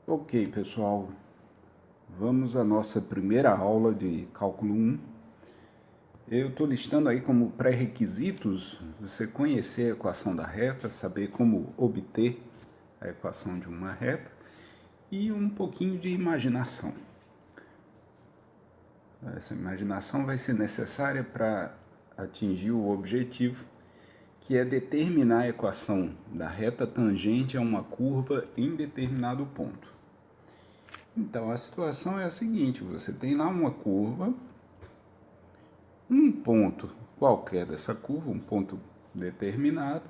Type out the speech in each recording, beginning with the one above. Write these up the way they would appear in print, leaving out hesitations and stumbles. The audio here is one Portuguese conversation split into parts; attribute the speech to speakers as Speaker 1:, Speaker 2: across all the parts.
Speaker 1: Ok, pessoal, vamos à nossa primeira aula de cálculo 1. Eu estou listando aí como pré-requisitos você conhecer a equação da reta, saber como obter a equação de uma reta e um pouquinho de imaginação. Essa imaginação vai ser necessária para atingir o objetivo, que é determinar a equação da reta tangente a uma curva em determinado ponto. Então, a situação é a seguinte, você tem lá uma curva, um ponto qualquer dessa curva, um ponto determinado,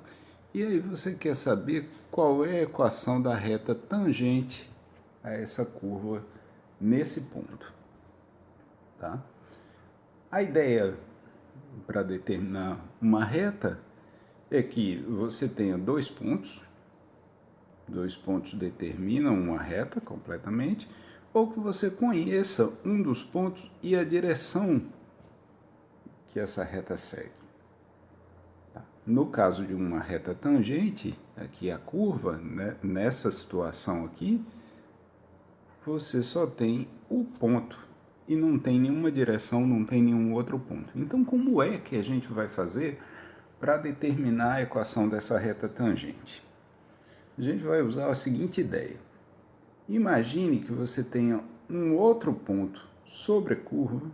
Speaker 1: e aí você quer saber qual é a equação da reta tangente a essa curva nesse ponto. Tá? A ideia para determinar uma reta é que você tenha dois pontos determinam uma reta completamente, ou que você conheça um dos pontos e a direção que essa reta segue. No caso de uma reta tangente, aqui a curva, né, nessa situação aqui, você só tem o ponto e não tem nenhuma direção, não tem nenhum outro ponto. Então, como é que a gente vai fazer para determinar a equação dessa reta tangente? A gente vai usar a seguinte ideia. Imagine que você tenha um outro ponto sobre a curva,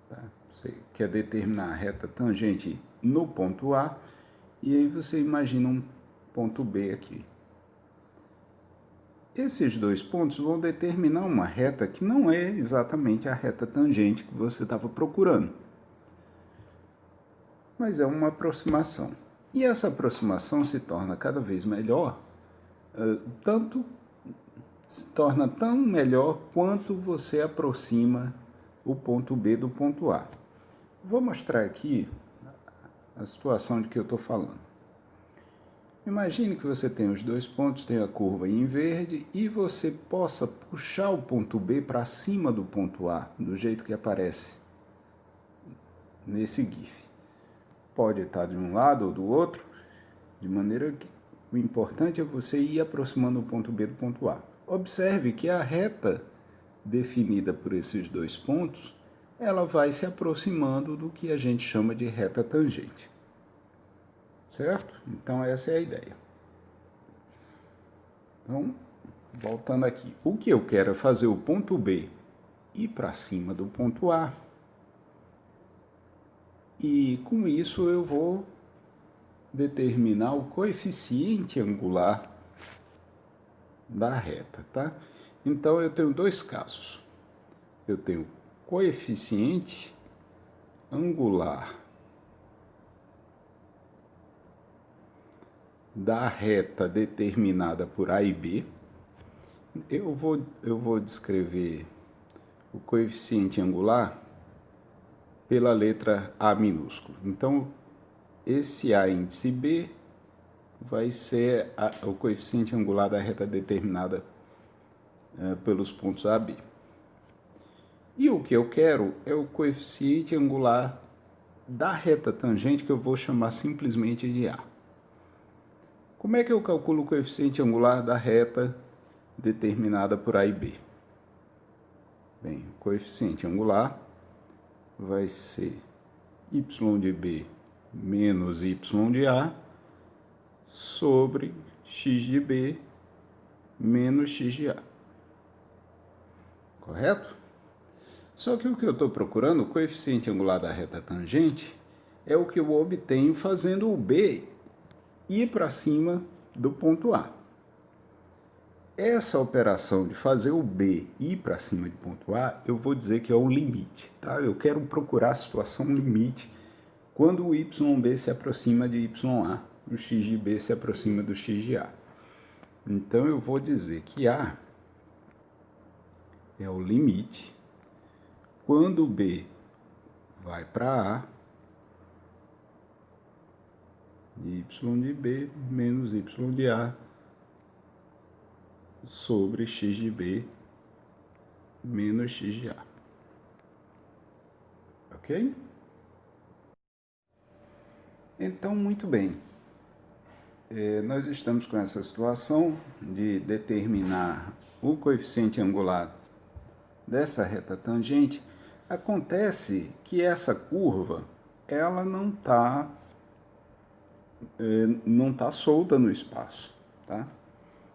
Speaker 1: tá? Você quer determinar a reta tangente no ponto A, e aí você imagina um ponto B aqui. Esses dois pontos vão determinar uma reta que não é exatamente a reta tangente que você estava procurando, mas é uma aproximação. E essa aproximação se torna cada vez melhor, se torna tão melhor quanto você aproxima o ponto B do ponto A. Vou mostrar aqui a situação de que eu estou falando. Imagine que você tem os dois pontos, tem a curva em verde e você possa puxar o ponto B para cima do ponto A, do jeito que aparece nesse GIF. Pode estar de um lado ou do outro, de maneira que o importante é você ir aproximando o ponto B do ponto A. Observe que a reta definida por esses dois pontos, ela vai se aproximando do que a gente chama de reta tangente. Certo? Então essa é a ideia. Então, voltando aqui. O que eu quero é fazer o ponto B ir para cima do ponto A. E com isso eu vou determinar o coeficiente angular da reta, tá? Então eu tenho dois casos. Eu tenho coeficiente angular da reta determinada por A e B. Eu vou descrever o coeficiente angular pela letra A minúsculo. Então, esse A índice B vai ser o coeficiente angular da reta determinada pelos pontos A e B. E o que eu quero é o coeficiente angular da reta tangente, que eu vou chamar simplesmente de A. Como é que eu calculo o coeficiente angular da reta determinada por A e B? Bem, o coeficiente angular vai ser y de B menos y de A sobre x de B menos x de A. Correto? Só que o que eu estou procurando, o coeficiente angular da reta tangente, é o que eu obtenho fazendo o B ir para cima do ponto A. Essa operação de fazer o B ir para cima do ponto A, eu vou dizer que é o limite. Tá? Eu quero procurar a situação limite quando o YB se aproxima de YA, o x de B se aproxima do x de A. Então eu vou dizer que A é o limite quando B vai para A de y de B menos y de A sobre x de B menos x de A. Ok? Então, muito bem. Nós estamos com essa situação de determinar o coeficiente angular dessa reta tangente, acontece que essa curva ela não tá solta no espaço, tá?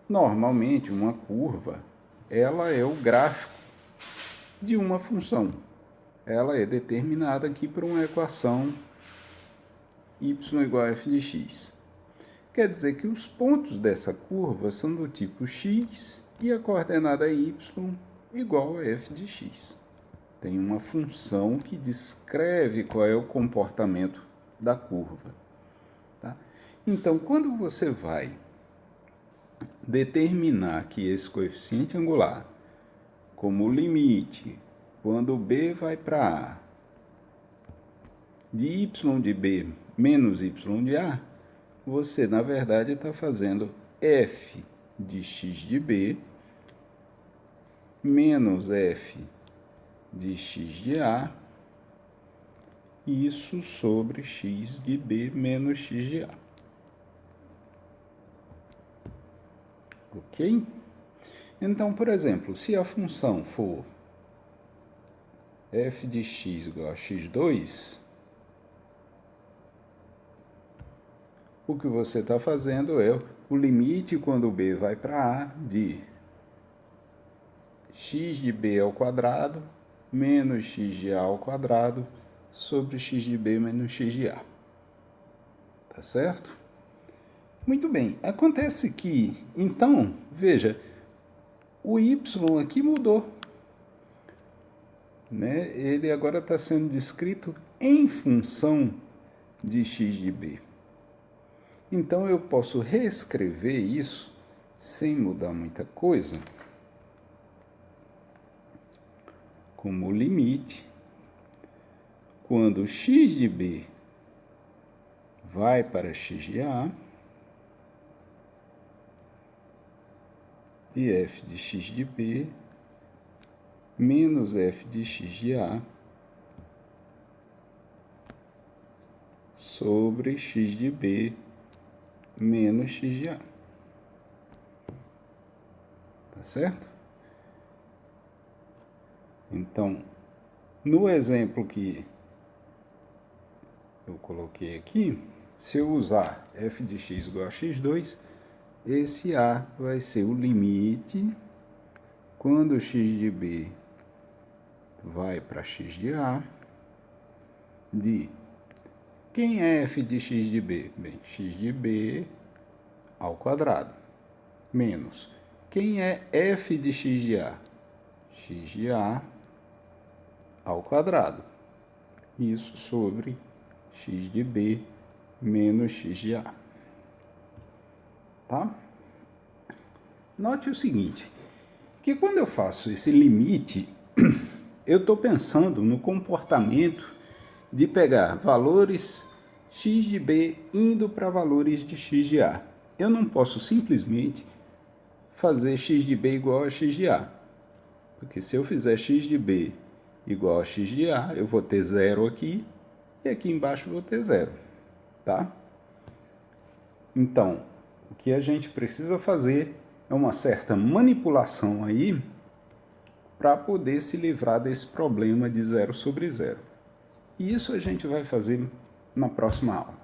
Speaker 1: Normalmente uma curva ela é o gráfico de uma função. Ela é determinada aqui por uma equação y igual a f de x. Quer dizer que os pontos dessa curva são do tipo x e a coordenada y igual a f de x. Tem uma função que descreve qual é o comportamento da curva. Tá? Então, quando você vai determinar que esse coeficiente angular, como limite, quando b vai para a, de y de b menos y de a, você, na verdade, está fazendo f de x de b menos f de x de a, isso sobre x de b menos x de a. Ok? Então, por exemplo, se a função for f de x igual a x2, o que você está fazendo é o limite quando b vai para a de x de b ao quadrado menos x de a ao quadrado sobre x de b menos x de a. Tá certo? Muito bem. Acontece que, então, veja, o y aqui mudou. Né? Ele agora está sendo descrito em função de x de b. Então, eu posso reescrever isso sem mudar muita coisa, como limite, quando x de b vai para x de a, de f de x de b menos f de x de a sobre x de b menos x de a. Tá certo? Então, no exemplo que eu coloquei aqui, se eu usar f de x igual a x2, esse a vai ser o limite quando x de b vai para x de a de... Quem é f de x de b? Bem, x de b ao quadrado, menos... Quem é f de x de a? X de a ao quadrado. Isso sobre x de b menos x de a. Tá? Note o seguinte, que quando eu faço esse limite, eu estou pensando no comportamento de pegar valores x de b indo para valores de x de a. Eu não posso simplesmente fazer x de b igual a x de a. Porque se eu fizer x de b igual a x de a, eu vou ter 0 aqui e aqui embaixo eu vou ter 0. Tá? Então, o que a gente precisa fazer é uma certa manipulação aí para poder se livrar desse problema de 0 sobre 0. E isso a gente vai fazer na próxima aula.